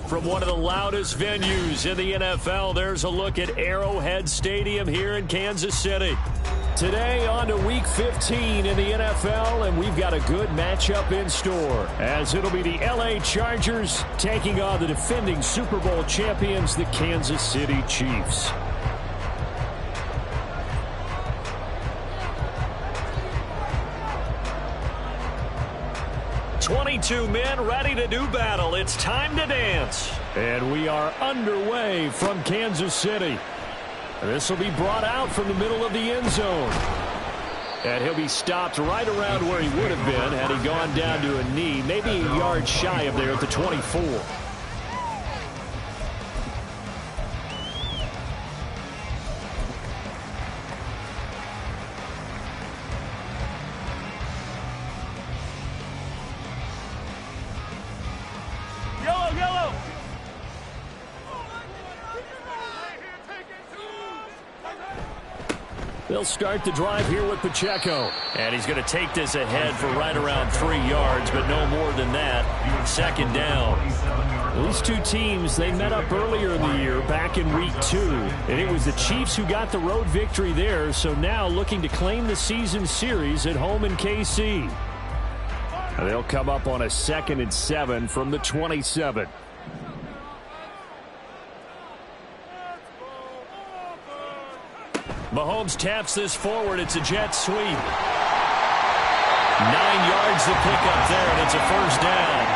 From one of the loudest venues in the NFL, there's a look at Arrowhead Stadium here in Kansas City. Today on to Week 15 in the NFL, and we've got a good matchup in store, as it'll be the LA Chargers taking on the defending Super Bowl champions, the Kansas City Chiefs. "22 men ready to do battle. It's time to dance." And we are underway from Kansas City. This will be brought out from the middle of the end zone. And he'll be stopped right around where he would have been had he gone down to a knee, maybe a yard shy of there at the 24. They'll start the drive here with Pacheco. And he's going to take this ahead for right around 3 yards, but no more than that. Second down. These two teams, they met up earlier in the year back in Week 2. And it was the Chiefs who got the road victory there, so now looking to claim the season series at home in KC. They'll come up on a 2nd and 7 from the 27. Mahomes taps this forward. It's a jet sweep. 9 yards to pick up there, and it's a first down.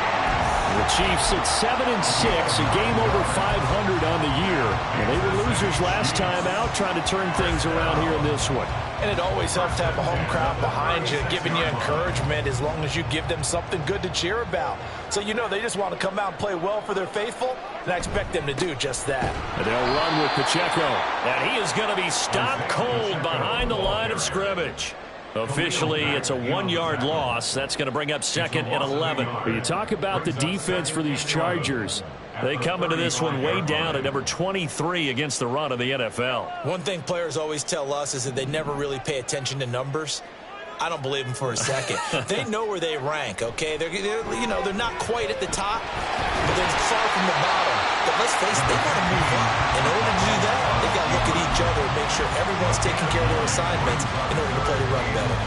The Chiefs at 7-6, a game over 500 on the year. And they were losers last time out, trying to turn things around here in this one. And it always helps to have a home crowd behind you, giving you encouragement as long as you give them something good to cheer about. So you know they just want to come out and play well for their faithful, and I expect them to do just that. And they'll run with Pacheco. And he is going to be stopped cold behind the line of scrimmage. Officially, it's a 1-yard loss. That's going to bring up 2nd and 11. You talk about the defense for these Chargers. They come into this one way down at number 23 against the run of the NFL. One thing players always tell us is that they never really pay attention to numbers. I don't believe them for a second. They know where they rank, okay? They're not quite at the top, but they're far from the bottom. But let's face it, they've got to move up. In order to do that, they've got to look at each other and make sure everyone's taking care of their assignments in order to play the run better.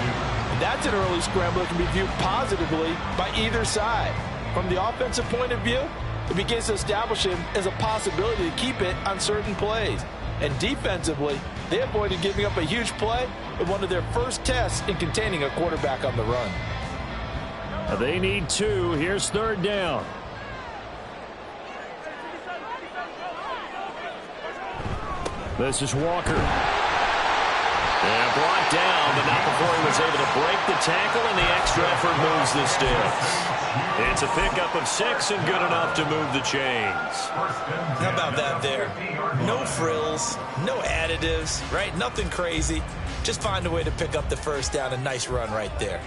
And that's an early scramble that can be viewed positively by either side. From the offensive point of view, it begins to establish him as a possibility to keep it on certain plays. And defensively, they avoided giving up a huge play in one of their first tests in containing a quarterback on the run. They need 2. Here's 3rd down. This is Walker. And brought down, but not before he was able to break the tackle, and the extra effort moves the sticks. It's a pickup of 6 and good enough to move the chains. How about that there? No frills, no additives, right? Nothing crazy. Just find a way to pick up the first down. A nice run right there.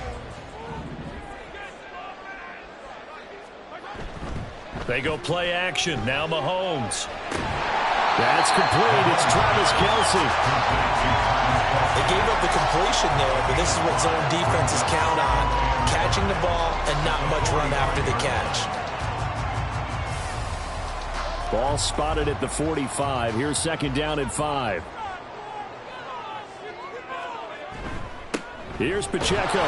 They go play action. Now Mahomes. That's complete. It's Travis Kelce. They gave up the completion there, but this is what zone defenses count on. Catching the ball and not much run after the catch. Ball spotted at the 45. Here's 2nd down and 5. Here's Pacheco.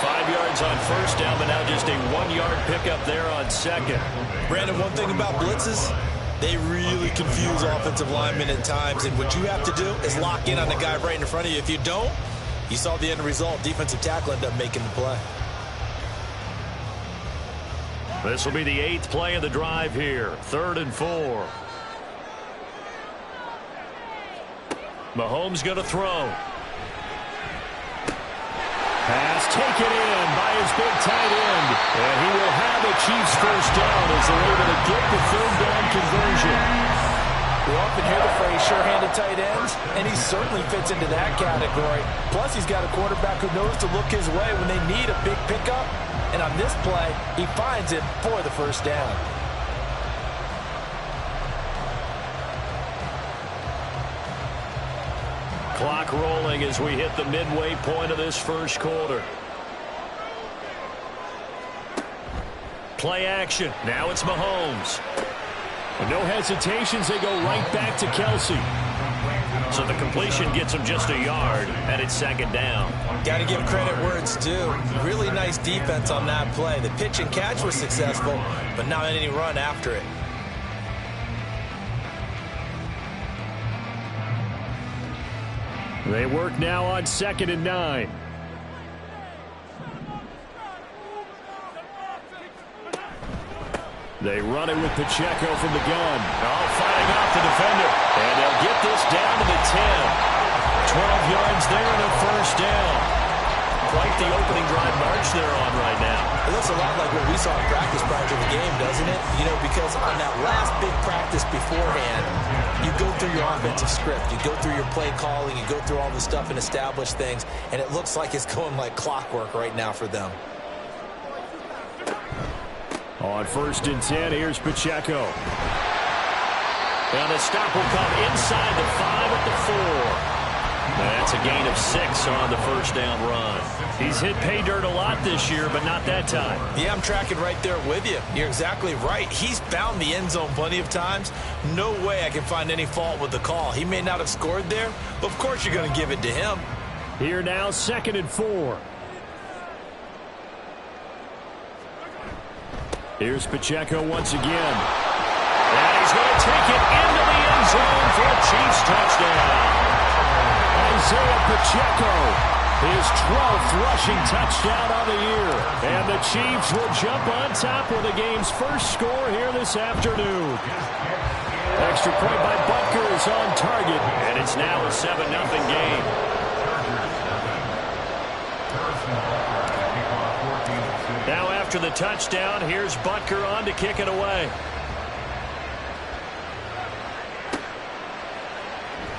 5 yards on first down, but now just a 1-yard pickup there on 2nd. Brandon, one thing about blitzes, they really confuse offensive linemen at times, and what you have to do is lock in on the guy right in front of you. If you don't, you saw the end result. Defensive tackle ended up making the play. This will be the 8th play of the drive here. 3rd and 4. Mahomes going to throw. Pass taken in by his big tight end. And he will have the Chiefs first down as they're able to get the third down conversion. We often hear the phrase sure-handed tight ends, and he certainly fits into that category. Plus, he's got a quarterback who knows to look his way when they need a big pickup. And on this play, he finds it for the first down. Clock rolling as we hit the midway point of this first quarter. Play action. Now it's Mahomes. With no hesitations, they go right back to Kelsey. So the completion gets him just a yard, and it's second down. Got to give credit where it's due. Really nice defense on that play. The pitch and catch was successful, but not any run after it. They work now on 2nd and 9. They run it with Pacheco from the gun. Oh, fighting off the defender. And they'll get this down to the 10. 12 yards there and a first down. Quite the opening drive march they're on right now. It looks a lot like what we saw in practice prior to the game, doesn't it? You know, because on that last big practice beforehand, you go through your offensive script. You go through your play calling. You go through all the stuff and establish things. And it looks like it's going like clockwork right now for them. On 1st and 10, here's Pacheco. And the stop will come inside the 5 at the 4. That's a gain of 6 on the first down run. He's hit pay dirt a lot this year, but not that time. Yeah, I'm tracking right there with you. You're exactly right. He's found the end zone plenty of times. No way I can find any fault with the call. He may not have scored there, but of course you're going to give it to him. Here now, 2nd and 4. Here's Pacheco once again. And he's going to take it into the end zone for a Chiefs touchdown. Isaiah Pacheco, his 12th rushing touchdown of the year. And the Chiefs will jump on top with the game's first score here this afternoon. Extra point by Butker is on target, and it's now a 7-0 game. Now after the touchdown, here's Butker on to kick it away.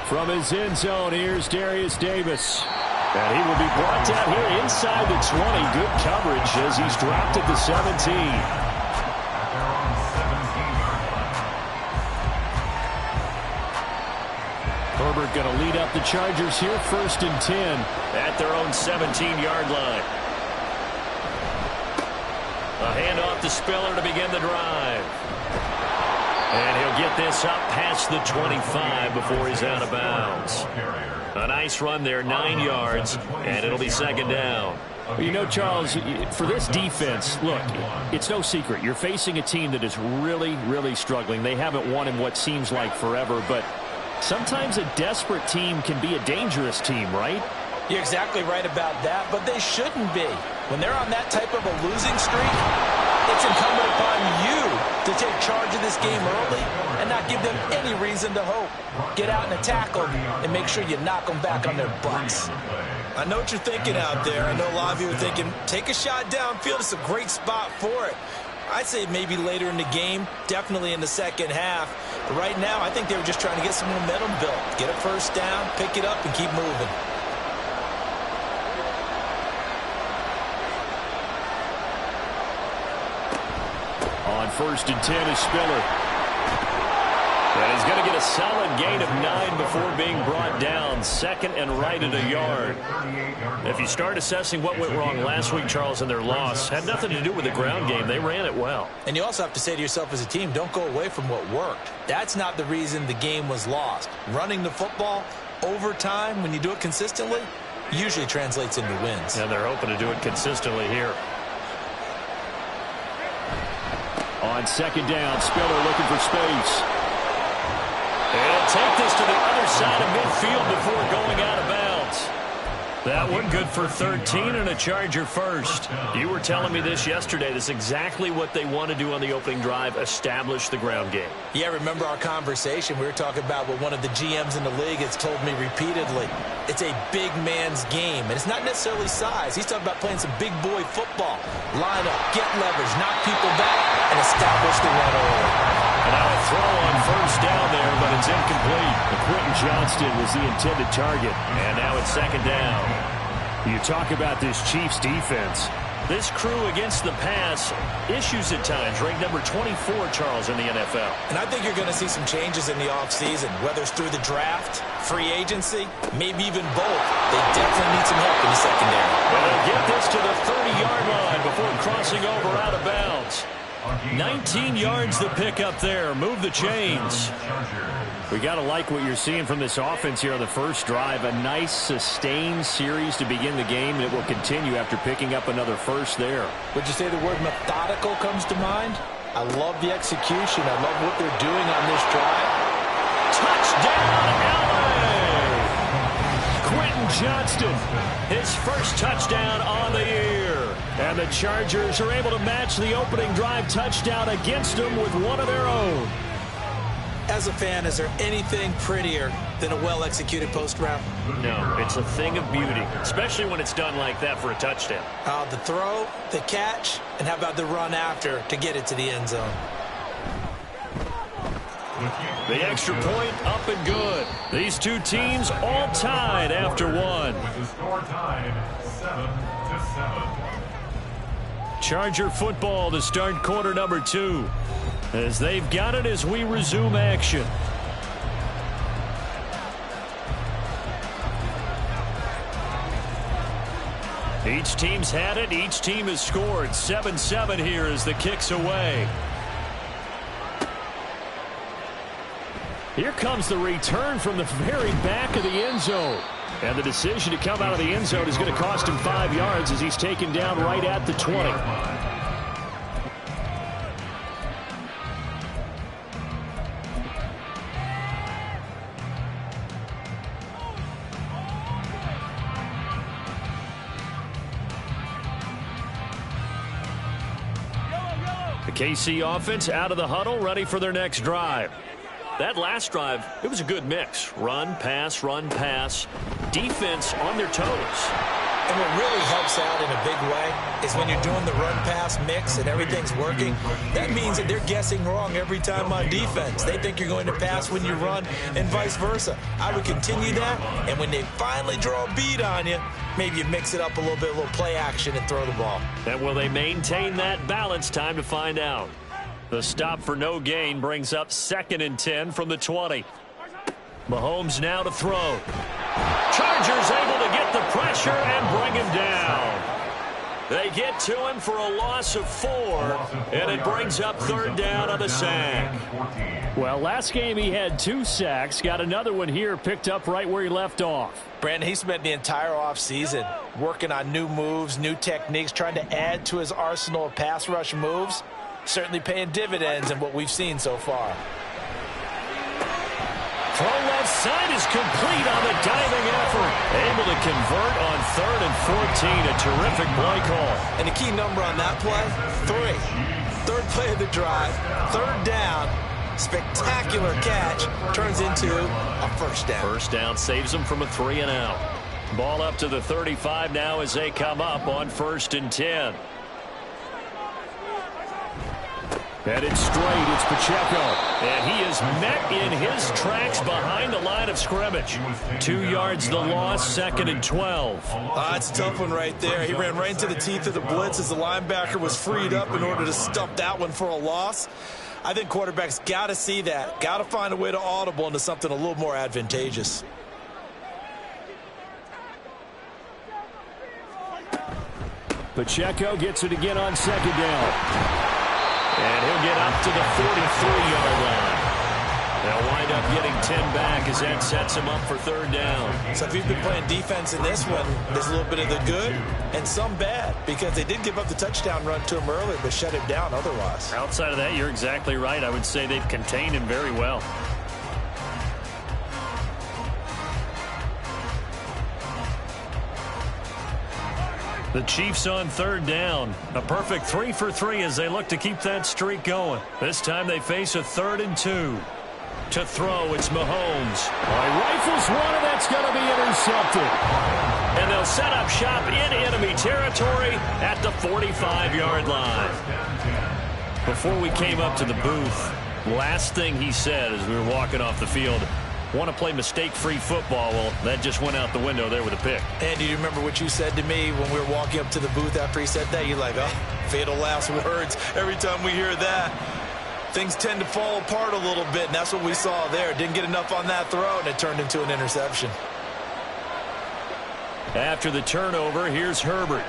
From his end zone, here's Darius Davis. And he will be brought down here inside the 20. Good coverage as he's dropped at the 17. Herbert going to lead up the Chargers here, 1st and 10 at their own 17-yard line. A handoff to Spiller to begin the drive. And he'll get this up past the 25 before he's out of bounds. A nice run there, 9 yards, and it'll be second down. Well, you know, Charles, for this defense, look, it's no secret. You're facing a team that is really, really struggling. They haven't won in what seems like forever, but sometimes a desperate team can be a dangerous team, right? You're exactly right about that, but they shouldn't be. When they're on that type of a losing streak, it's incumbent upon you to take charge of this game early and not give them any reason to hope. Get out and attack them and make sure you knock them back on their butts. I know what you're thinking out there. I know a lot of you are thinking, take a shot downfield. It's a great spot for it. I'd say maybe later in the game, definitely in the second half. But right now, I think they were just trying to get some momentum built. Get a first down, pick it up, and keep moving. On 1st and 10 is Spiller. And he's going to get a solid gain of 9 before being brought down. 2nd and right at a yard. If you start assessing what went wrong last week, Charles, in their loss, had nothing to do with the ground game. They ran it well. And you also have to say to yourself as a team, don't go away from what worked. That's not the reason the game was lost. Running the football over time, when you do it consistently, usually translates into wins. And they're hoping to do it consistently here. On 2nd down, Spiller looking for space. And he'll take this to the other side of midfield before going out of bounds. That one good for 13 and a Charger first. You were telling me this yesterday. This is exactly what they want to do on the opening drive, establish the ground game. Yeah, remember our conversation? We were talking about what one of the GMs in the league has told me repeatedly. It's a big man's game, and it's not necessarily size. He's talking about playing some big boy football. Line up, get leverage, knock people back, and establish the run early. And now a throw on first down there, but it's incomplete. Quentin Johnston was the intended target, and now it's second down. You talk about this Chiefs defense. This crew against the pass, issues at times, ranked number 24, Charles, in the NFL. And I think you're going to see some changes in the offseason, whether it's through the draft, free agency, maybe even both. They definitely need some help in the secondary. And they'll get this to the 30-yard line before crossing over out of bounds. 19 yards to pick up there. Move the chains. We got to like what you're seeing from this offense here on the first drive. A nice, sustained series to begin the game, and it will continue after picking up another first there. Would you say the word methodical comes to mind? I love the execution. I love what they're doing on this drive. Touchdown, LA! Quentin Johnston, his first touchdown on the year. And the Chargers are able to match the opening drive touchdown against them with one of their own. As a fan, is there anything prettier than a well-executed post route? No, it's a thing of beauty, especially when it's done like that for a touchdown. The throw, the catch, and how about the run after to get it to the end zone? The extra point up and good. These two teams all tied after one. With the score tied 7-7. Charger football to start quarter number 2. As they've got it as we resume action. Each team's had it. Each team has scored. 7-7 here as the kick's away. Here comes the return from the very back of the end zone. And the decision to come out of the end zone is going to cost him 5 yards as he's taken down right at the 20. The KC offense out of the huddle, ready for their next drive. That last drive, it was a good mix. Run, pass, defense on their toes. And what really helps out in a big way is when you're doing the run-pass mix and everything's working, that means that they're guessing wrong every time on defense. They think you're going to pass when you run and vice versa. I would continue that, and when they finally draw a beat on you, maybe you mix it up a little bit, a little play action and throw the ball. And will they maintain that balance? Time to find out. The stop for no gain brings up 2nd and 10 from the 20. Mahomes now to throw. Chargers able to get the pressure and bring him down. They get to him for a loss of 4, and it brings up 3rd down on the sack. Well, last game he had 2 sacks. Got another one here, picked up right where he left off. Brandon, he spent the entire offseason working on new moves, new techniques, trying to add to his arsenal of pass rush moves. Certainly paying dividends in what we've seen so far. Throw left side is complete on the diving effort. Able to convert on 3rd and 14. A terrific play call. And the key number on that play, 3. 3rd play of the drive, 3rd down. Spectacular catch turns into a first down. First down saves them from a 3 and out. Ball up to the 35 now as they come up on 1st and 10. Headed straight, it's Pacheco. And he is met in his tracks behind the line of scrimmage. 2 yards the loss, 2nd and 12. That's a tough one right there. He ran right into the teeth of the blitz as the linebacker was freed up in order to stump that one for a loss. I think quarterbacks got to see that. Got to find a way to audible into something a little more advantageous. Pacheco gets it again on 2nd down. And he'll get up to the 43-yard line. They'll wind up getting 10 back as that sets him up for 3rd down. So if you've been playing defense in this one, there's a little bit of the good and some bad, because they did give up the touchdown run to him earlier, but shut him down otherwise. Outside of that, you're exactly right. I would say they've contained him very well. The Chiefs on third down. A perfect 3 for 3 as they look to keep that streak going. This time they face a 3rd and 2. To throw, it's Mahomes. Rifles one, and that's going to be intercepted. And they'll set up shop in enemy territory at the 45-yard line. Before we came up to the booth, last thing he said as we were walking off the field, want to play mistake-free football. Well, that just went out the window there with a pick. And do you remember what you said to me when we were walking up to the booth after he said that? You're like, oh, fatal last words. Every time we hear that, things tend to fall apart a little bit, and that's what we saw there. Didn't get enough on that throw, and it turned into an interception. After the turnover, here's Herbert.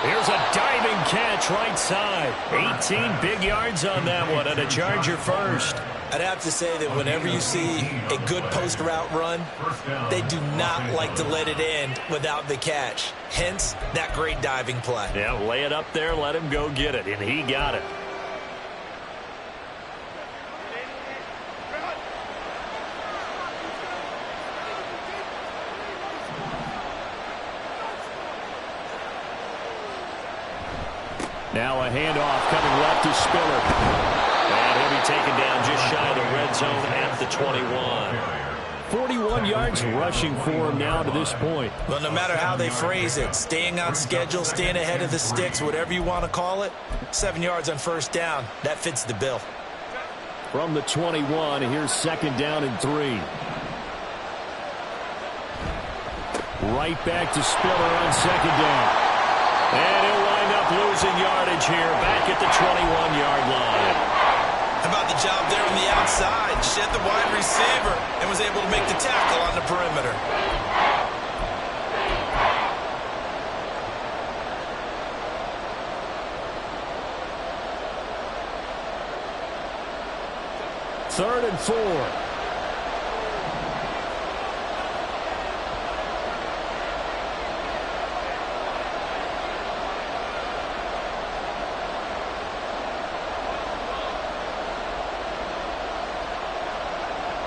Here's a diving catch right side. 18 big yards on that one, and a Charger first. I'd have to say that whenever you see a good post route run, they do not like to let it end without the catch. Hence, that great diving play. Yeah, lay it up there, let him go get it, and he got it. Now a handoff coming left to Spiller. And he'll be taken down just shy of the red zone at the 21. 41 yards rushing for him now to this point. Well, no matter how they phrase it, staying on schedule, staying ahead of the sticks, whatever you want to call it, 7 yards on first down, that fits the bill. From the 21, here's 2nd down and 3. Right back to Spiller on 2nd down. And he'll wind up losing yardage here back at the 21-yard line. How about the job there on the outside? Shed the wide receiver and was able to make the tackle on the perimeter. Third and 4.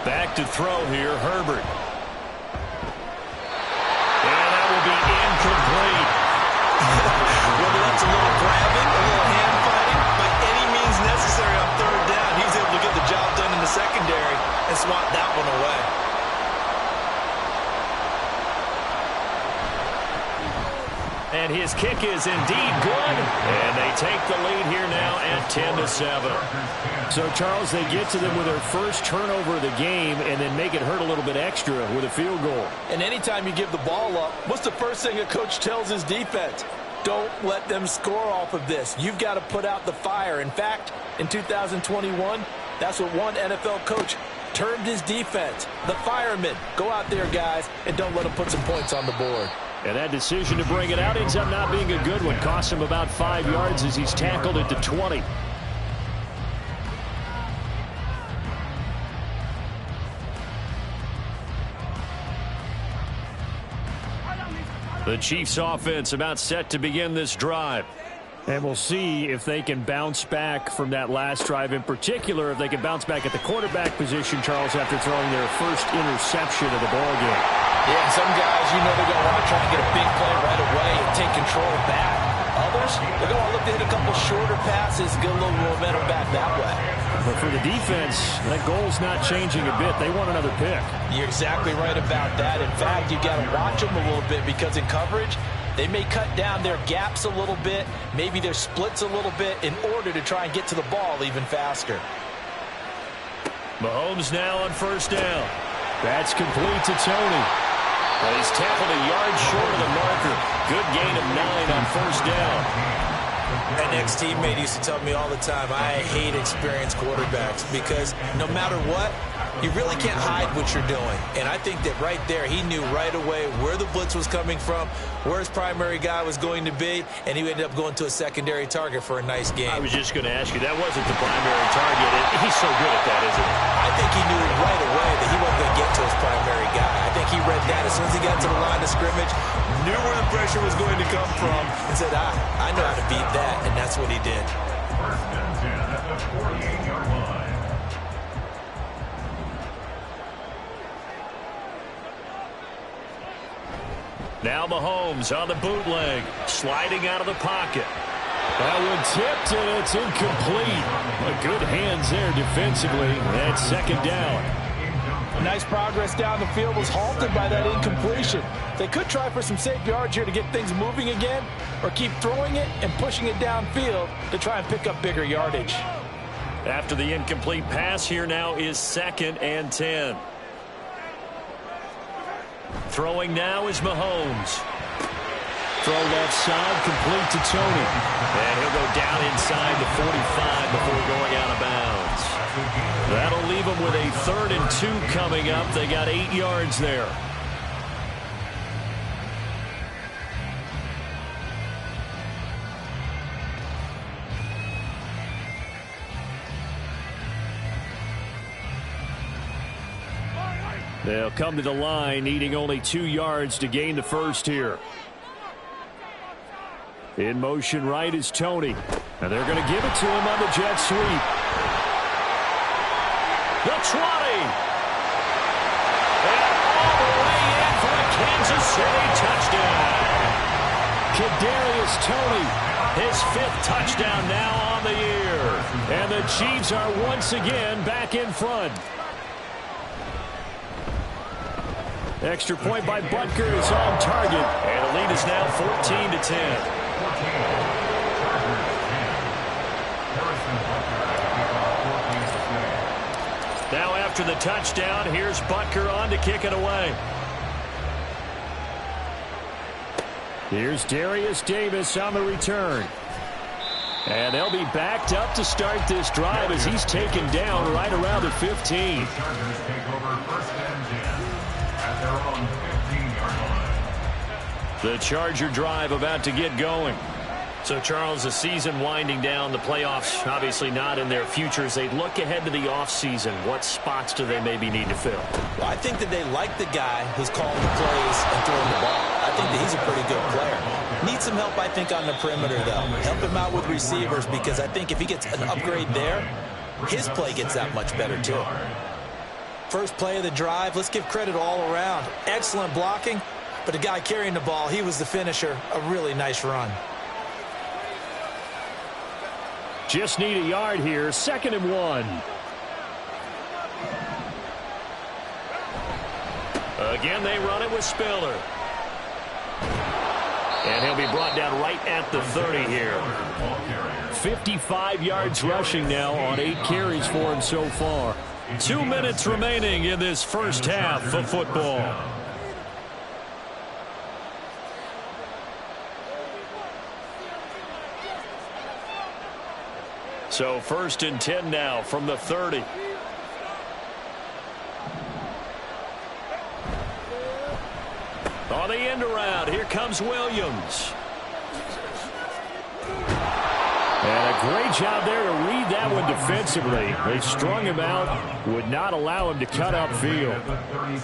Back to throw here, Herbert. And that will be incomplete. Whether that's a little grabbing, a little hand fighting, by any means necessary on third down, he was able to get the job done in the secondary and swat that one away. And his kick is indeed good. And they take the lead here now at 10-7. So, Charles, they get to them with their first turnover of the game and then make it hurt a little bit extra with a field goal. And anytime you give the ball up, what's the first thing a coach tells his defense? Don't let them score off of this. You've got to put out the fire. In fact, in 2021, that's what one NFL coach termed his defense. The firemen. Go out there, guys, and don't let them put some points on the board. And that decision to bring it out ends up not being a good one. Costs him about 5 yards as he's tackled at the 20. The Chiefs offense about set to begin this drive. And we'll see if they can bounce back from that last drive. In particular, if they can bounce back at the quarterback position, Charles, after throwing their first interception of the ballgame. Yeah, and some guys, you know they're going to want to try and get a big play right away and take control back. Others, they're going to look to hit a couple shorter passes, get a little momentum back that way. But for the defense, that goal's not changing a bit. They want another pick. You're exactly right about that. In fact, you've got to watch them a little bit because in coverage, they may cut down their gaps a little bit, maybe their splits a little bit in order to try and get to the ball even faster. Mahomes now on first down. That's complete to Tony. Well, he's tackled a yard short of the marker. Good gain of 9 on first down. An ex-teammate used to tell me all the time, I hate experienced quarterbacks because no matter what, you really can't hide what you're doing. And I think that right there, he knew right away where the blitz was coming from, where his primary guy was going to be, and he ended up going to a secondary target for a nice game. I was just going to ask you, that wasn't the primary target. He's so good at that, isn't he? I think he knew right away that he wasn't going to get to his primary guy. I think he read that as soon as he got to the line of scrimmage, knew where the pressure was going to come from, and said, I know how to beat that, and that's what he did. First and 10 at the 48-yard line. Now Mahomes on the bootleg, sliding out of the pocket. That one tipped, and it's incomplete. But good hands there defensively. That's second down. Nice progress down the field was halted by that incompletion. They could try for some safe yards here to get things moving again, or keep throwing it and pushing it downfield to try and pick up bigger yardage. After the incomplete pass, here now is 2nd and 10. Throwing now is Mahomes. Throw left side, complete to Tony. And he'll go down inside the 45 before going out of bounds. That'll leave them with a 3rd and 2 coming up. They got 8 yards there. They'll come to the line, needing only 2 yards to gain the first here. In motion right is Tony. And they're going to give it to him on the jet sweep. The 20. And all the way in for a Kansas City touchdown. Kadarius Toney, his 5th touchdown now on the year. And the Chiefs are once again back in front. Extra point by Butker is on target. And the lead is now 14-10. Now after the touchdown, here's Butker on to kick it away. Here's Darius Davis on the return. And they'll be backed up to start this drive as he's taken down right around the 15. The Charger drive about to get going. So, Charles, the season winding down, the playoffs obviously not in their futures. They look ahead to the offseason. What spots do they maybe need to fill? Well, I think that they like the guy who's calling the plays and throwing the ball. I think that he's a pretty good player. Needs some help, I think, on the perimeter, though. Help him out with receivers, because I think if he gets an upgrade there, his play gets that much better, too. First play of the drive, let's give credit all around. Excellent blocking, but the guy carrying the ball, he was the finisher. A really nice run. Just need a yard here. 2nd and 1. Again, they run it with Spiller. And he'll be brought down right at the 30 here. 55 yards rushing now on 8 carries for him so far. 2 minutes remaining in this first half of football. So 1st and 10 now from the 30. On the end around, here comes Williams. And a great job there to read that one defensively. They strung him out, would not allow him to cut upfield.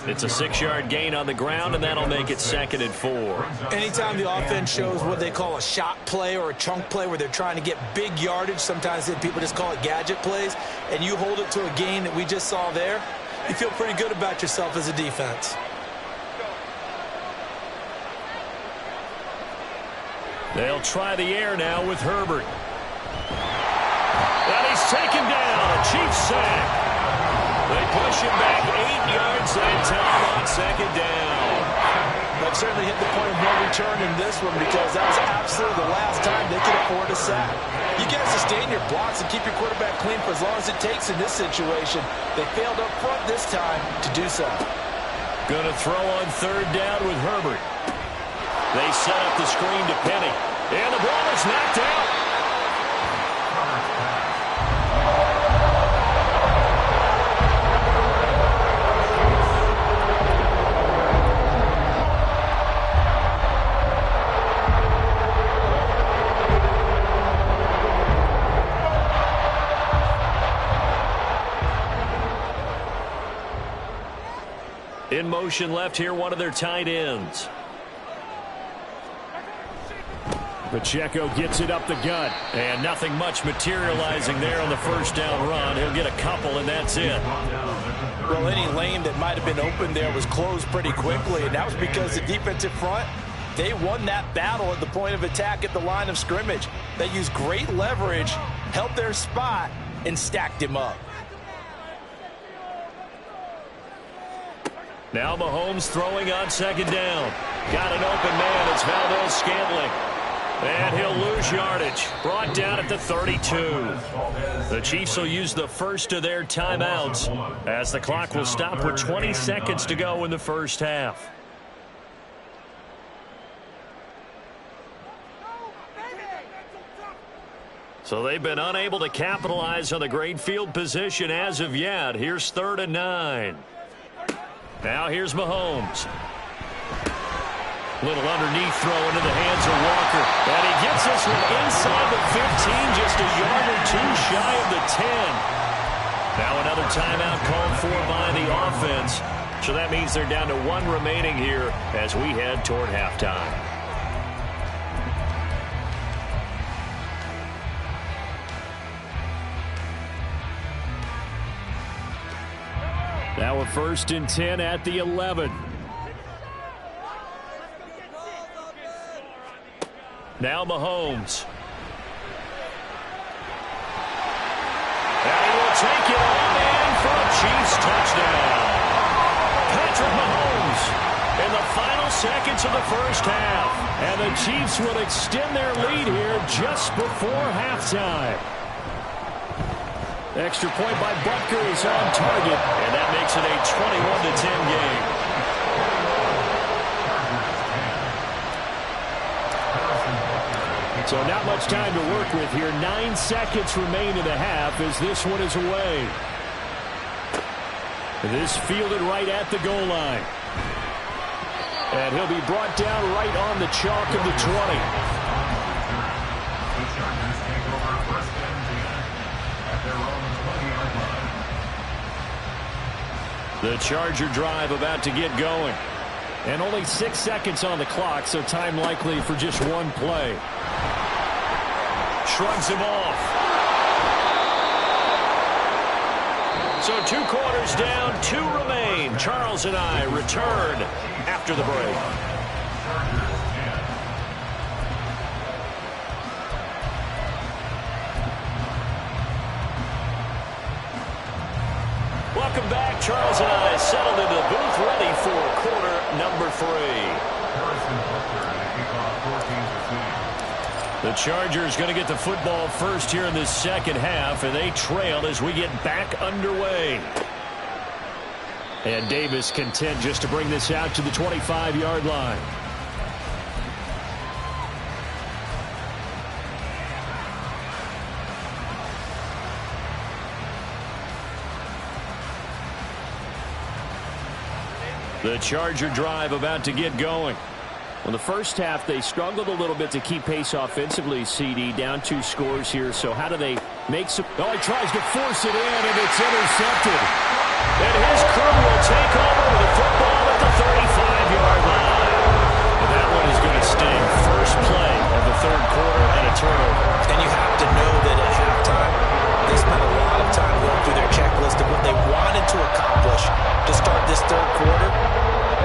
It's a 6-yard gain on the ground, and that'll make it 2nd and 4. Anytime the offense shows what they call a shot play or a chunk play where they're trying to get big yardage, sometimes people just call it gadget plays, and you hold it to a gain that we just saw there, you feel pretty good about yourself as a defense. They'll try the air now with Herbert. And he's taken down. A Chiefs sack. They push him back 8 yards that time on 2nd down. They've certainly hit the point of no return in this one, because that was absolutely the last time they could afford a sack. You got to sustain your blocks and keep your quarterback clean for as long as it takes in this situation. They failed up front this time to do so. Going to throw on 3rd down with Herbert. They set up the screen to Penny. And the ball is knocked out. In motion left here, one of their tight ends. Pacheco gets it up the gut. And nothing much materializing there on the 1st down run. He'll get a couple, and that's it. Well, any lane that might have been open there was closed pretty quickly, and that was because the defensive front They won that battle at the point of attack at the line of scrimmage. They used great leverage, held their spot, and stacked him up. Now Mahomes throwing on second down. Got an open man. It's Valdez-Scantling. And he'll lose yardage. Brought down at the 32. The Chiefs will use the first of their timeouts as the clock will stop with 20 seconds to go in the first half. So they've been unable to capitalize on the great field position as of yet. Here's 3rd and 9. Now here's Mahomes. Little underneath throw into the hands of Walker. And he gets this one inside the 15, just a yard or two shy of the 10. Now another timeout called for by the offense. So that means they're down to 1 remaining here as we head toward halftime. Now a 1st and 10 at the 11. Now Mahomes. And he will take it on in for a Chiefs touchdown. Patrick Mahomes in the final seconds of the first half. And the Chiefs will extend their lead here just before halftime. Extra point by Butker is on target, and that makes it a 21-10 game. So not much time to work with here. 9 seconds remain in the half as this one is away. This fielded right at the goal line. And he'll be brought down right on the chalk of the 20. The Charger drive about to get going. And only 6 seconds on the clock, so time likely for just one play. Shrugs him off. So 2 quarters down, 2 remain. Charles and I return after the break. Welcome back. Charles and I settled into the booth, ready for quarter number 3. The Chargers going to get the football first here in this second half, and they trail as we get back underway. And Davis content just to bring this out to the 25-yard line. The Charger drive about to get going. In the first half, they struggled a little bit to keep pace offensively, CD. Down 2 scores here, so how do they make some... Oh, he tries to force it in, and it's intercepted. And his crew will take over with the football at the 35-yard line. And that one is going to sting. First play of the 3rd quarter and a turnover. And you have to know that at halftime, they spent a lot of time going through their checklist of what they wanted to accomplish to start this 3rd quarter.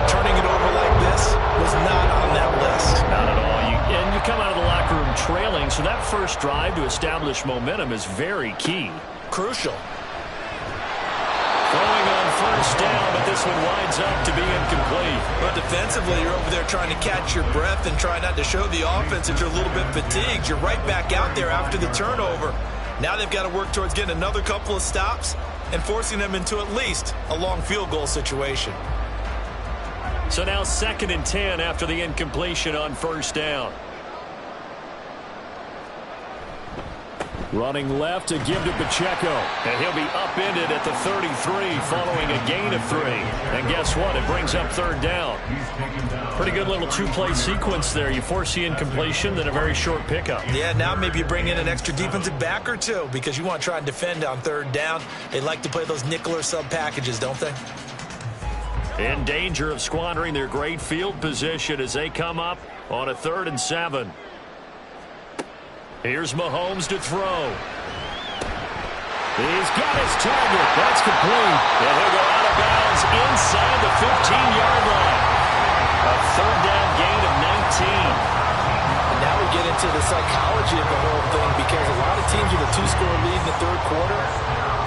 Turning it over like this was not on that list. Not at all. And you come out of the locker room trailing, so that first drive to establish momentum is very key. Crucial. Throwing on first down, but this one winds up to be incomplete. But defensively, you're over there trying to catch your breath and try not to show the offense that you're a little bit fatigued. You're right back out there after the turnover. Now they've got to work towards getting another couple of stops and forcing them into at least a long field goal situation. So now 2nd and 10 after the incompletion on first down. Running left to give to Pacheco. And he'll be upended at the 33 following a gain of 3. And guess what? It brings up 3rd down. Pretty good little 2-play sequence there. You force the incompletion, then a very short pickup. Yeah, now maybe you bring in an extra defensive back or 2 because you want to try and defend on 3rd down. They like to play those nickel or sub packages, don't they? In danger of squandering their great field position as they come up on a 3rd and 7. Here's Mahomes to throw. He's got his target. That's complete. And he'll go out of bounds inside the 15-yard line. A third down gain of 19. And now we get into the psychology of the whole thing, because a lot of teams with a 2-score lead in the third quarter,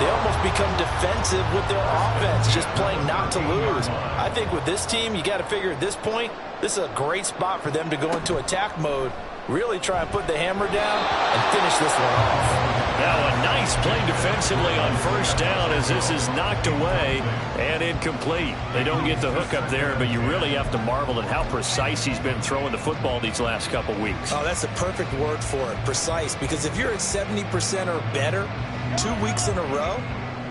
they almost become defensive with their offense, just playing not to lose. I think with this team, you got to figure at this point, this is a great spot for them to go into attack mode, really try and put the hammer down and finish this one off. Now a nice play defensively on first down as this is knocked away and incomplete. They don't get the hook up there, but you really have to marvel at how precise he's been throwing the football these last couple weeks. Oh, that's the perfect word for it, precise, because if you're at 70% or better 2 weeks in a row,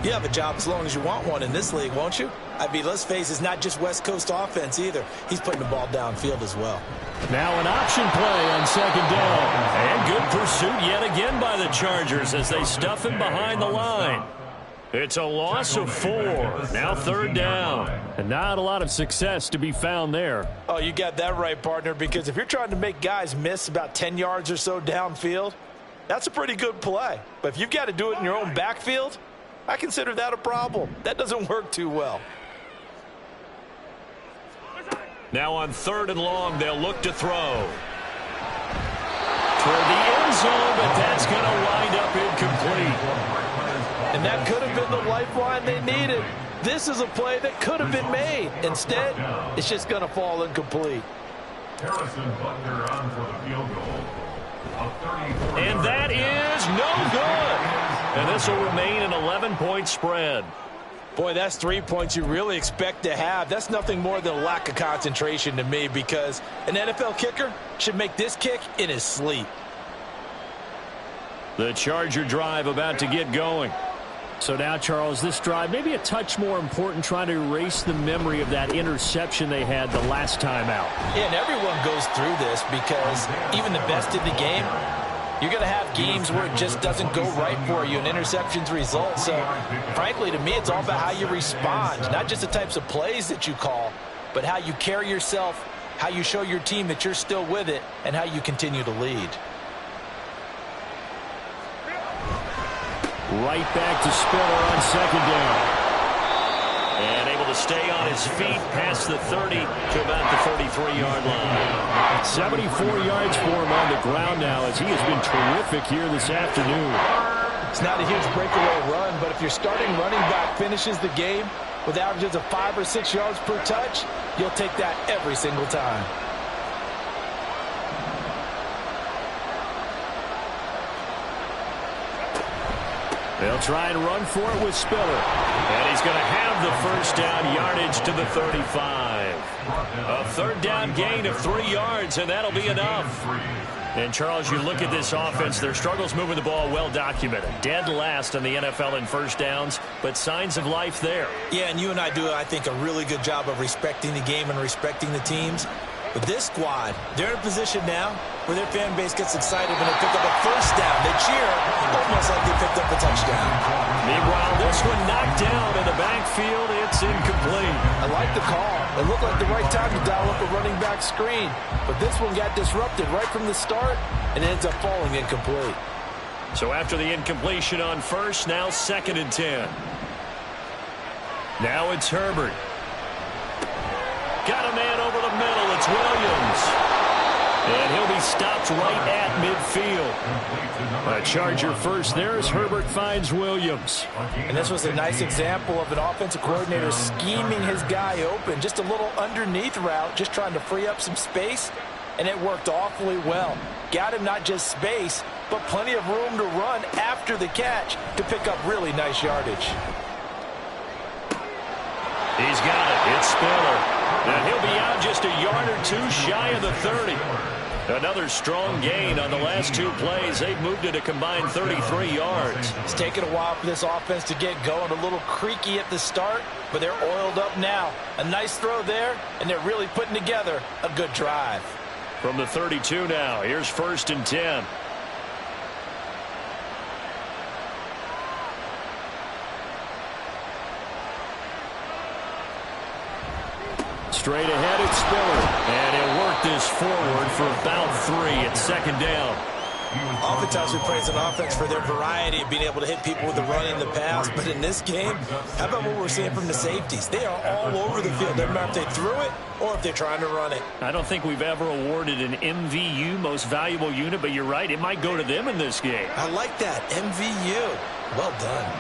you have a job as long as you want one in this league, won't you? I mean, let's face it, it's not just West Coast offense either. He's putting the ball downfield as well. Now an option play on second down. And good pursuit yet again by the Chargers as they stuff him behind the line. It's a loss of 4. Now third down. And not a lot of success to be found there. Oh, you got that right, partner, because if you're trying to make guys miss about 10 yards or so downfield, that's a pretty good play. But if you've got to do it in your own backfield, I consider that a problem. That doesn't work too well. Now on third and long, they'll look to throw. Toward the end zone, but that's going to wind up incomplete. And that could have been the lifeline they needed. This is a play that could have been made. Instead, it's just going to fall incomplete. Harrison Butler on for the field goal. And that is no good. And this will remain an 11-point spread. Boy, that's 3 points you really expect to have. That's nothing more than a lack of concentration to me, because an NFL kicker should make this kick in his sleep. The Charger drive about to get going. So now, Charles, this drive maybe a touch more important, trying to erase the memory of that interception they had the last time out. Yeah, and everyone goes through this, because even the best in the game, you're going to have games where it just doesn't go right for you, and interceptions result. So, frankly, to me, it's all about how you respond, not just the types of plays that you call, but how you carry yourself, how you show your team that you're still with it, and how you continue to lead. Right back to Spiller on second down. And able to stay on his feet past the 30 to about the 33-yard line. 74 yards for him on the ground now, as he has been terrific here this afternoon. It's not a huge breakaway run, but if your starting running back finishes the game with averages of 5 or 6 yards per touch, you'll take that every single time. They'll try and run for it with Spiller. And he's going to have the first down yardage to the 35. A third down gain of 3 yards, and that'll be enough. And, Charles, you look at this offense, their struggles moving the ball well documented. Dead last in the NFL in first downs, but signs of life there. Yeah, and you and I do, I think, a really good job of respecting the game and respecting the teams. But this squad, they're in a position now where their fan base gets excited when they pick up a first down. They cheer almost like they picked up a touchdown. Meanwhile, this one knocked down in the backfield. It's incomplete. I like the call. It looked like the right time to dial up a running back screen. But this one got disrupted right from the start and ends up falling incomplete. So after the incompletion on first, now 2nd and 10. Now it's Herbert. Got a man over the middle. It's Williams. And he'll be stopped right at midfield. A Charger first there as Herbert finds Williams. And this was a nice example of an offensive coordinator scheming his guy open. Just a little underneath route, just trying to free up some space. And it worked awfully well. Got him not just space, but plenty of room to run after the catch to pick up really nice yardage. He's got it. It's Spiller. And he'll be out just a yard or two shy of the 30. Another strong gain on the last 2 plays. They've moved it a combined 33 yards. It's taken a while for this offense to get going. A little creaky at the start, but they're oiled up now. A nice throw there, and they're really putting together a good drive. From the 32 now, here's 1st and 10. Straight ahead, it's Spiller. And he'll work this forward for about 3 at 2nd down. Oftentimes we praise an offense for their variety of being able to hit people with the run and the pass, but in this game, how about what we're seeing from the safeties? They are all over the field. Doesn't matter if they threw it or if they're trying to run it. I don't think we've ever awarded an MVU, most valuable unit, but you're right, it might go to them in this game. I like that, MVU. Well done.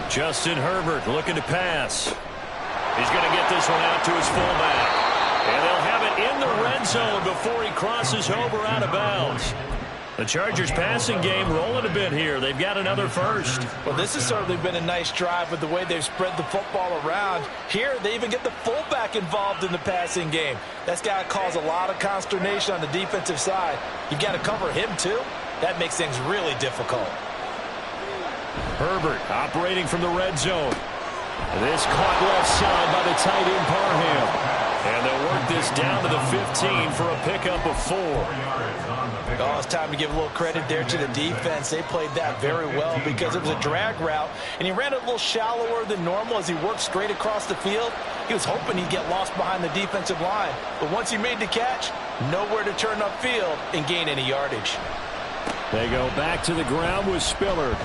Justin Herbert looking to pass. He's going to get this one out to his fullback. And they'll have it in the red zone before he crosses over out of bounds. The Chargers passing game rolling a bit here. They've got another first. Well, this has certainly been a nice drive with the way they've spread the football around. Here, they even get the fullback involved in the passing game. That's got to cause a lot of consternation on the defensive side. You've got to cover him, too. That makes things really difficult. Herbert operating from the red zone. This caught left side by the tight end Parham. And they'll work this down to the 15 for a pickup of 4. Oh, it's time to give a little credit there to the defense. They played that very well because it was a drag route, and he ran it a little shallower than normal as he worked straight across the field. He was hoping he'd get lost behind the defensive line, but once he made the catch, nowhere to turn upfield and gain any yardage. They go back to the ground with Spiller.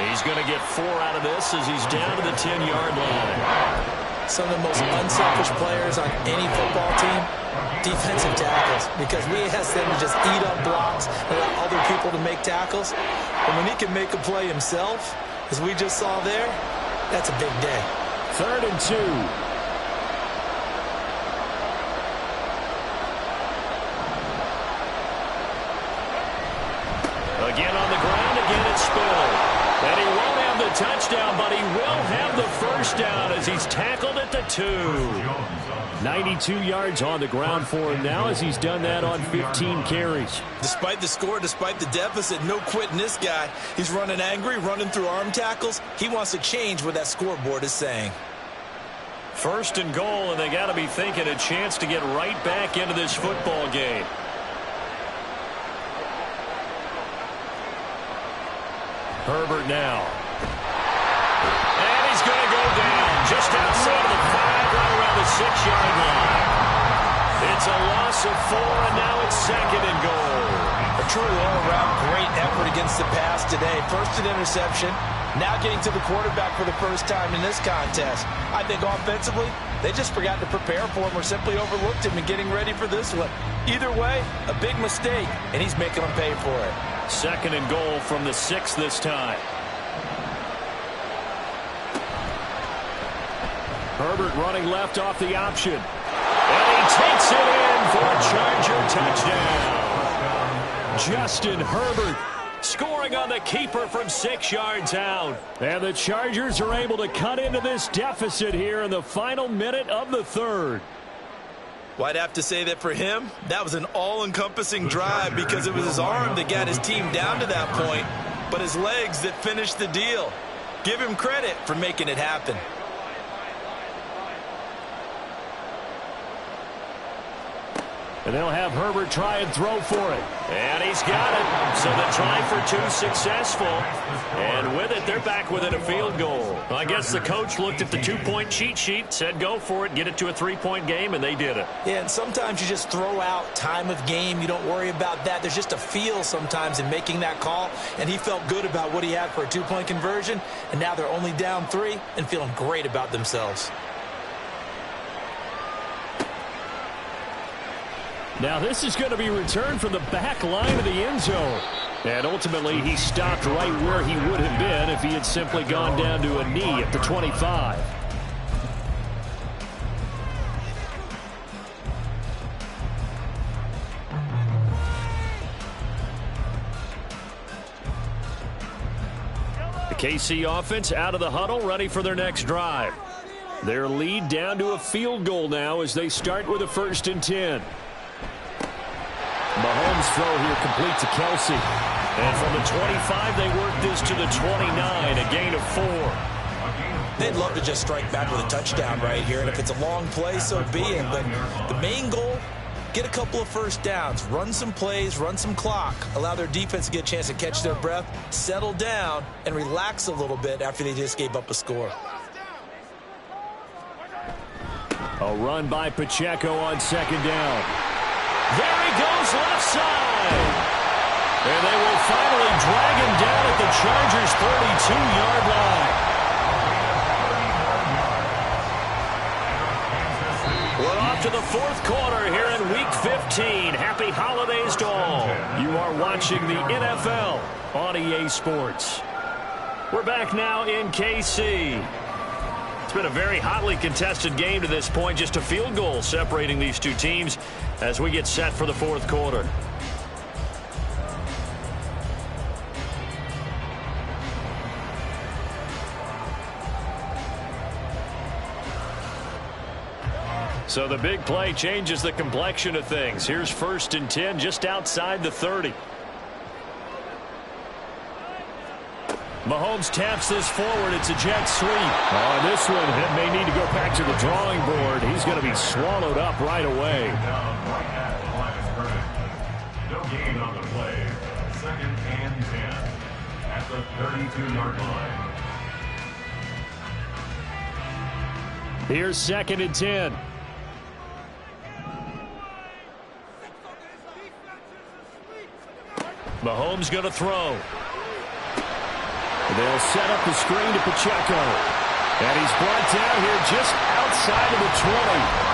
He's going to get 4 out of this as he's down to the 10-yard line. Some of the most unselfish players on any football team, defensive tackles, because we ask them to just eat up blocks and allow other people to make tackles. But when he can make a play himself, as we just saw there, that's a big day. 3rd and 2. Again on the ground, again it's Spiller. And he won't have the touchdown, but he will have the first down as he's tackled at the 2. 92 yards on the ground for him now as he's done that on 15 carries. Despite the score, despite the deficit, no quitting this guy. He's running angry, running through arm tackles. He wants to change what that scoreboard is saying. 1st and goal, and they got to be thinking a chance to get right back into this football game. Herbert now. And he's going to go down just outside of the 5, right around the 6-yard line. It's a loss of 4, and now it's 2nd and goal. A truly all-around great effort against the pass today. First an interception, now getting to the quarterback for the first time in this contest. I think offensively, they just forgot to prepare for him or simply overlooked him in getting ready for this one. Either way, a big mistake, and he's making them pay for it. 2nd and goal from the 6 this time. Herbert running left off the option. And he takes it in for a Charger touchdown. Justin Herbert scoring on the keeper from 6 yards out. And the Chargers are able to cut into this deficit here in the final minute of the 3rd. Well, I'd have to say that for him, that was an all-encompassing drive because it was his arm that got his team down to that point, but his legs that finished the deal. Give him credit for making it happen. And they'll have Herbert try and throw for it. And he's got it. So the try for 2 successful. And with it, they're back within a field goal. Well, I guess the coach looked at the 2-point cheat sheet, said go for it, get it to a 3-point game, and they did it. Yeah, and sometimes you just throw out time of game. You don't worry about that. There's just a feel sometimes in making that call. And he felt good about what he had for a 2-point conversion. And now they're only down 3 and feeling great about themselves. Now this is going to be returned from the back line of the end zone. And ultimately he stopped right where he would have been if he had simply gone down to a knee at the 25. The KC offense out of the huddle, ready for their next drive. Their lead down to a field goal now as they start with a 1st and 10. Mahomes throw here complete to Kelsey. And from the 25, they work this to the 29, a gain of 4. They'd love to just strike back with a touchdown right here, and if it's a long play, so be it. But the main goal, get a couple of first downs, run some plays, run some clock, allow their defense to get a chance to catch their breath, settle down, and relax a little bit after they just gave up a score. A run by Pacheco on 2nd down. There he goes left side. And they will finally drag him down at the Chargers' 32-yard line. We're off to the fourth quarter here in Week 15. Happy holidays to all. You are watching the NFL on EA Sports. We're back now in KC. It's been a very hotly contested game to this point. Just a field goal separating these two teams as we get set for the fourth quarter. So the big play changes the complexion of things. Here's 1st and 10 just outside the 30. Mahomes taps this forward. It's a jet sweep. On this one, he may need to go back to the drawing board. He's going to be swallowed up right away. Down right at the line of scrimmage. No gain on the play. 2nd and 10 at the 32-yard line. Here's 2nd and 10. Mahomes going to throw. They'll set up the screen to Pacheco. And he's brought down here just outside of the 20.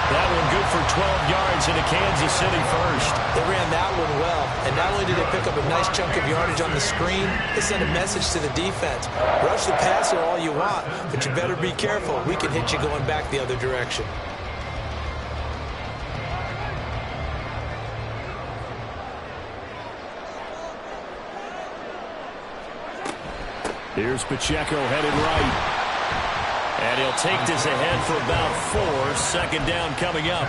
That one good for 12 yards into Kansas City first. They ran that one well, and not only did they pick up a nice chunk of yardage on the screen, they sent a message to the defense. Rush the passer all you want, but you better be careful. We can hit you going back the other direction. Here's Pacheco headed right. And he'll take this ahead for about 4. 2nd down coming up.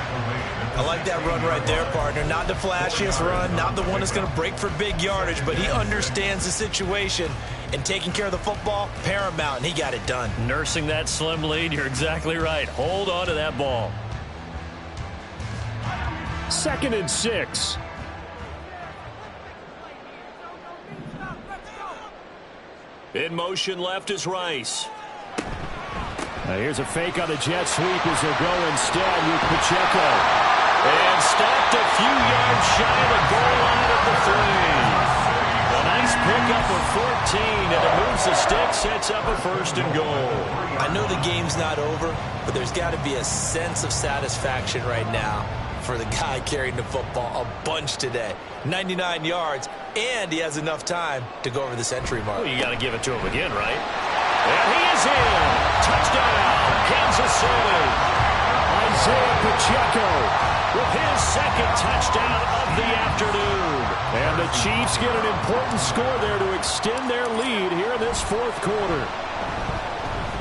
I like that run right there, partner. Not the flashiest run, not the one that's going to break for big yardage, but he understands the situation, and taking care of the football, paramount, and he got it done. Nursing that slim lead, you're exactly right. Hold on to that ball. 2nd and 6. In motion left is Rice. Now here's a fake on the jet sweep as they'll go instead with Pacheco. And stopped a few yards shy of the goal line at the 3. A nice pickup of 14, and it moves the stick, sets up a 1st and goal. I know the game's not over, but there's got to be a sense of satisfaction right now for the guy carrying the football a bunch today. 99 yards, and he has enough time to go over the century mark. Well, you got to give it to him again, right? And he is in. Touchdown, Kansas City. Isaiah Pacheco with his 2nd touchdown of the afternoon. And the Chiefs get an important score there to extend their lead here in this fourth quarter.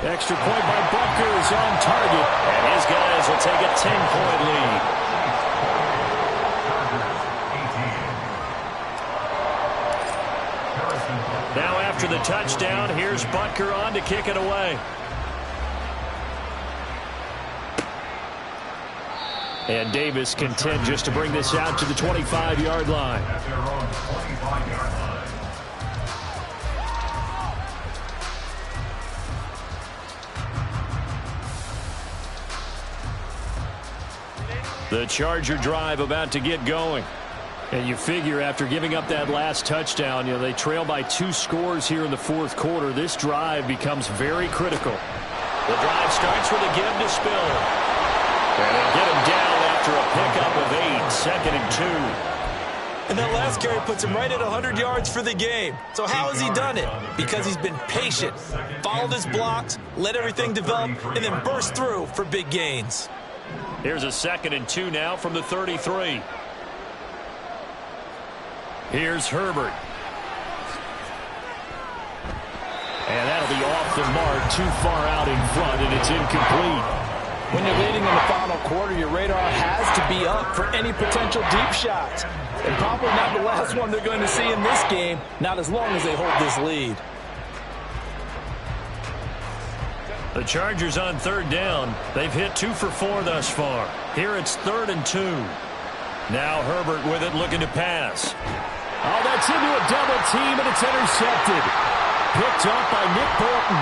Extra point by Butker is on target. And his guys will take a 10-point lead. Now after the touchdown, here's Butker on to kick it away. And Davis content just to bring this out to the 25-yard line. At their own 25-yard line. The Charger drive about to get going. And you figure after giving up that last touchdown, they trail by 2 scores here in the fourth quarter. This drive becomes very critical. The drive starts with a give to Spiller. And they'll get him down after a pickup of 8, 2nd and 2. And that last carry puts him right at 100 yards for the game. So how has he done it? Because he's been patient, followed his blocks, let everything develop, and then burst through for big gains. Here's a 2nd and 2 now from the 33. Here's Herbert. And that'll be off the mark, too far out in front, and it's incomplete. When you're leading in the final quarter, your radar has to be up for any potential deep shots. And probably not the last one they're going to see in this game, not as long as they hold this lead. The Chargers on 3rd down. They've hit 2 for 4 thus far. Here it's 3rd and 2. Now Herbert with it, looking to pass. Oh, that's into a double team, and it's intercepted. Picked up by Nick Bolton.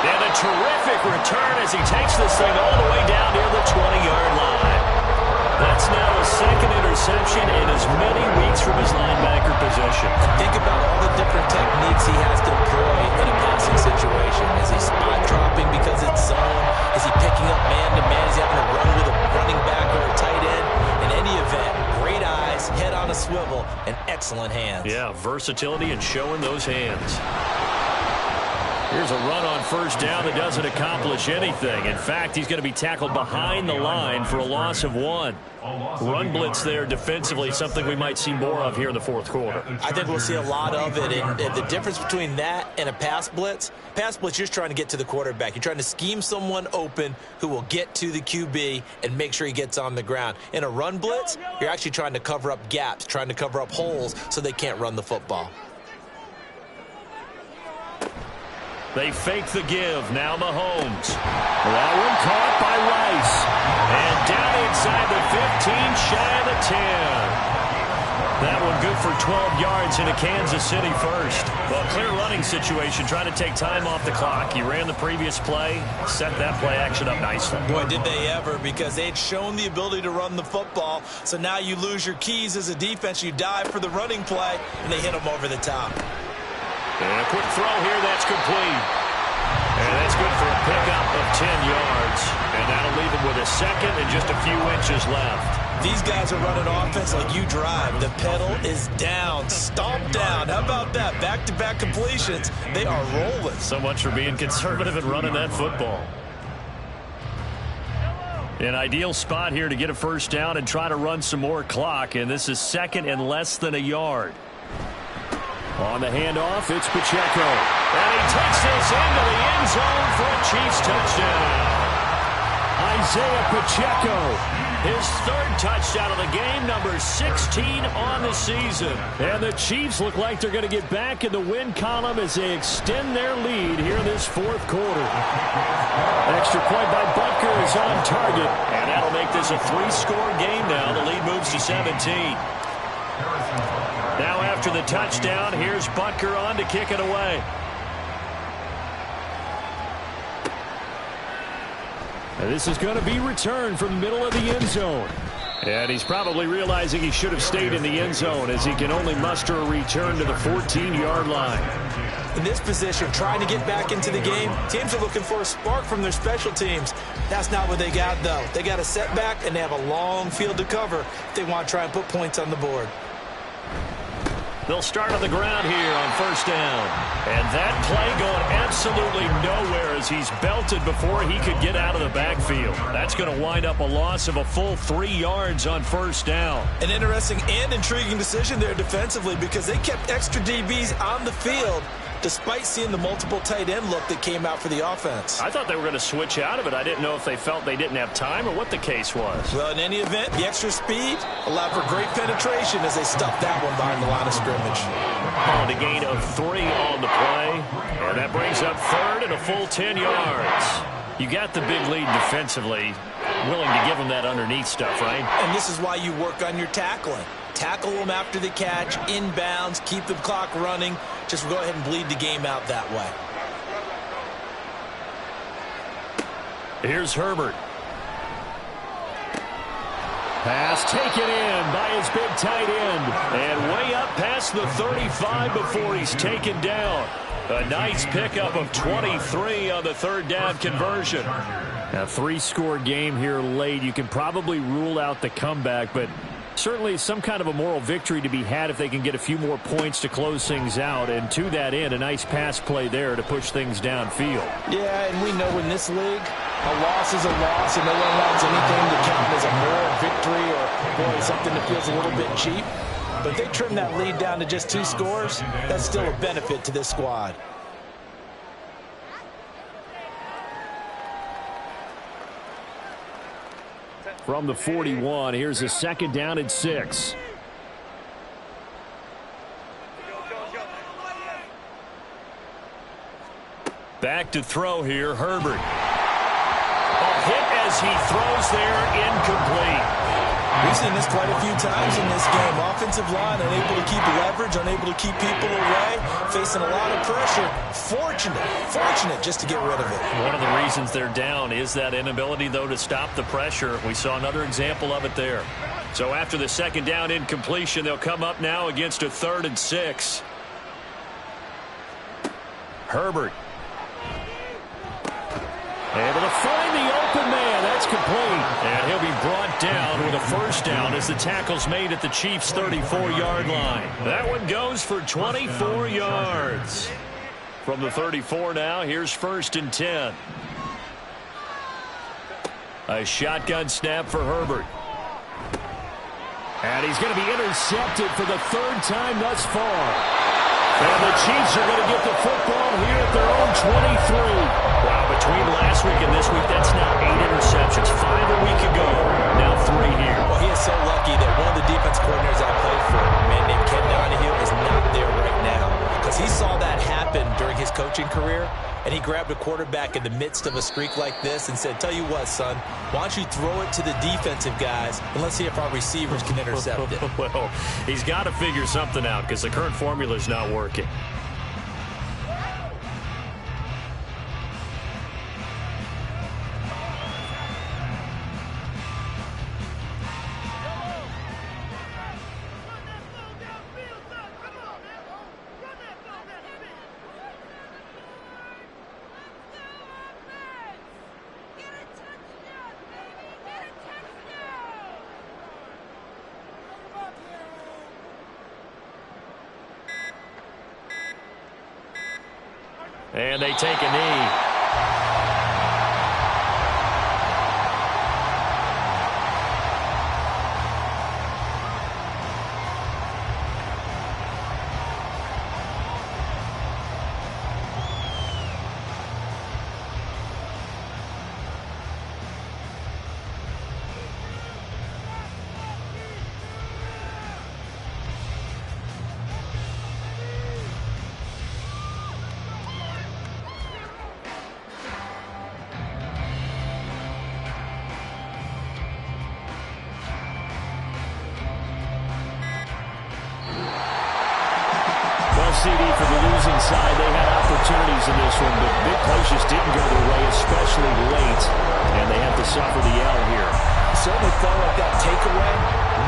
And a terrific return as he takes this thing all the way down near the 20-yard line. That's now a second interception in as many weeks from his linebacker position. Think about all the different techniques he has to employ in a passing situation. Is he spot dropping because it's zone? Is he picking up man-to-man? Is he having to run with a running back or a tight end? In any event, great eyes, head on a swivel, and excellent hands. Yeah, versatility and showing those hands. Here's a run on first down that doesn't accomplish anything. In fact, he's going to be tackled behind the line for a loss of 1. Run blitz there defensively, something we might see more of here in the fourth quarter. I think we'll see a lot of it. And the difference between that and a pass blitz, you're just trying to get to the quarterback. You're trying to scheme someone open who will get to the QB and make sure he gets on the ground. In a run blitz, you're actually trying to cover up gaps, trying to cover up holes so they can't run the football. They fake the give. Now Mahomes. That one caught by Rice. And down inside the 15, shy of the 10. That one good for 12 yards into Kansas City first. Well, clear running situation, trying to take time off the clock. He ran the previous play, set that play action up nicely. Boy, did they ever, because they'd shown the ability to run the football. So now you lose your keys as a defense. You dive for the running play, and they hit them over the top. And a quick throw here, that's complete. And that's good for a pickup of 10 yards. And that'll leave him with a second and just a few inches left. These guys are running offense like you drive. The pedal is down, stomp down. How about that? Back-to-back completions. They are rolling. So much for being conservative and running that football. An ideal spot here to get a first down and try to run some more clock. And this is second and less than a yard. On the handoff, it's Pacheco. And he takes this into the end zone for a Chiefs touchdown. Isaiah Pacheco, his third touchdown of the game, number 16 on the season. And the Chiefs look like they're going to get back in the win column as they extend their lead here in this fourth quarter. Extra point by Butker is on target. And that'll make this a 3-score game now. The lead moves to 17. Now after the touchdown, here's Butker on to kick it away. And this is going to be returned from the middle of the end zone. And he's probably realizing he should have stayed in the end zone as he can only muster a return to the 14-yard line. In this position, trying to get back into the game, teams are looking for a spark from their special teams. That's not what they got, though. They got a setback, and they have a long field to cover if they want to try and put points on the board. They'll start on the ground here on first down. And that play going absolutely nowhere as he's belted before he could get out of the backfield. That's going to wind up a loss of a full 3 yards on first down. An interesting and intriguing decision there defensively because they kept extra DBs on the field despite seeing the multiple tight end look that came out for the offense. I thought they were going to switch out of it. I didn't know if they felt they didn't have time or what the case was. Well, in any event, the extra speed allowed for great penetration as they stuffed that one behind the line of scrimmage. On a gain of 3 on the play. And that brings up third and a full 10 yards. You got the big lead defensively. Willing to give them that underneath stuff, right? And this is why you work on your tackling. Tackle them after the catch, inbounds, keep the clock running. Just go ahead and bleed the game out that way. Here's Herbert. Pass taken in by his big tight end. And way up past the 35 before he's taken down. A nice pickup of 23 on the third down conversion. A 3-score game here late. You can probably rule out the comeback, but certainly some kind of a moral victory to be had if they can get a few more points to close things out. And to that end, a nice pass play there to push things downfield. Yeah, and we know in this league, a loss is a loss, and no one wants anything to count as a moral victory or, boy, something that feels a little bit cheap. But if they trim that lead down to just 2 scores, that's still a benefit to this squad. From the 41, here's a second down and 6. Back to throw here, Herbert. A hit as he throws there, incomplete. We've seen this quite a few times in this game. Offensive line unable to keep leverage, unable to keep people away. facing a lot of pressure. Fortunate just to get rid of it. One of the reasons they're down is that inability, though, to stop the pressure. We saw another example of it there. So after the second down incompletion, they'll come up now against a 3rd and 6. Herbert. Able to find the open man. That's complete. And he'll be brought down with a first down as the tackle's made at the Chiefs' 34-yard line. That one goes for 24 yards. From the 34 now, here's 1st and 10. A shotgun snap for Herbert. And he's going to be intercepted for the 3rd time thus far. And the Chiefs are going to get the football here at their own 23. Wow, between last week and this week, that's now 8 interceptions. 5 a week ago, now 3 here. Well, he is so lucky that one of the defense coordinators I played for, a man named Ken Donahue, is not there right now. Because he saw that happen during his coaching career, and he grabbed a quarterback in the midst of a streak like this and said, tell you what, son, why don't you throw it to the defensive guys, and let's see if our receivers can intercept it. Well, he's got to figure something out because the current formula is not working. And they take a knee. CD for the losing side. They had opportunities in this one, but big plays just didn't go their way, especially late, and they have to suffer the L here. Certainly felt like that takeaway,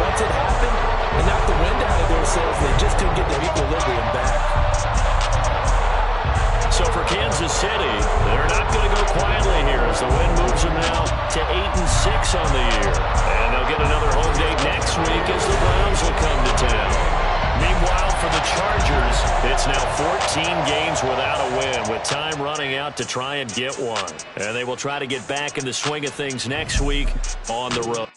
once it happened, and knocked the wind out of their sails. They just couldn't get their equilibrium back. So for Kansas City, they're not going to go quietly here as the win moves them now to 8-6 on the year. And they'll get another home date next week as the Browns will come to town. Meanwhile, for the Chargers, it's now 14 games without a win, with time running out to try and get one. And they will try to get back in the swing of things next week on the road.